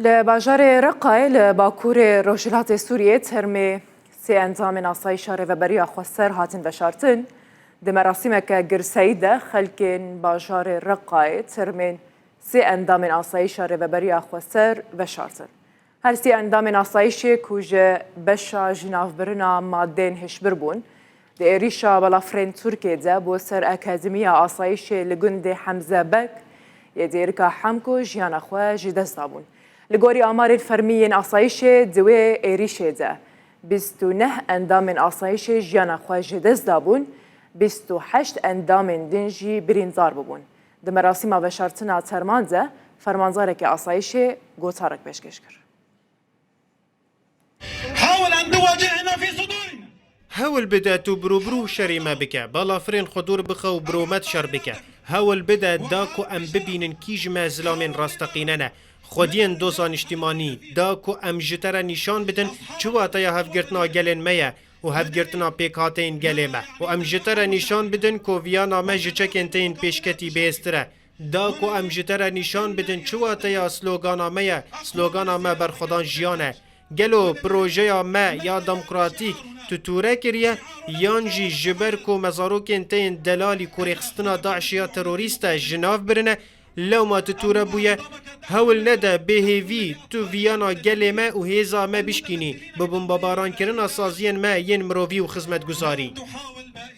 لباجار رقای لباکور روجلات سوریه ترمی سی انزام آسایش ریوبری خسر هاتن بشارتن ده مراسم که گرسایی ده خلکن باجار رقای ترمین سی اندام آسایش ریوبری خسر بشارتن هر سی اندام آسایش کوجه بشا جناف برنا مادین هشبر بون ده ایریشا بلافرین ترکیه ده بو سر اکادمی آسایش لگند حمزه بک یدیر که حمکو جیان خواه جدست دابون لگوری آمار فرمیین آسایش دوی ایریشه ده 29 اندام آسایش جیان خواه جدست دابون 28 اندام دنجی برینزار ببون ده مراسم بشارتنا ترمان ده فرمانزاره که آسایش گوتارک بشکش کرد حاول أن تواجهنا في صدورنا هول بدا تو برو شريمة بك بلافرين خدور بخو برومت شر بك هول بدا داكو ام ببينن كيج ما زلامين راستقيننا خودين دوزان اجتماعي داكو ام جتر نشان بدن چواتا يا هفگرتنا گلن ميا و هفگرتنا پیکاتین گلیمه و ام جتر نشان بدن کو ویانا ما جچکنتین پیشکتی بیستره داکو ام جتر نشان بدن چواتا یا سلوگانا ميا سلوگانا ما بر خدان جیانه گلو پروژه ما یا دموکراتیک توره کریه یانجی جبر کو مزاروکن تین دلالی کوریخستنا داعش یا تروریست جناف برنه لو ما توره بویه هول نده بهیوی تو ویانا گل ما و هیزا ما بشکینی ببون باباران کرن اسازین ما ین مروی و خدمت گزاری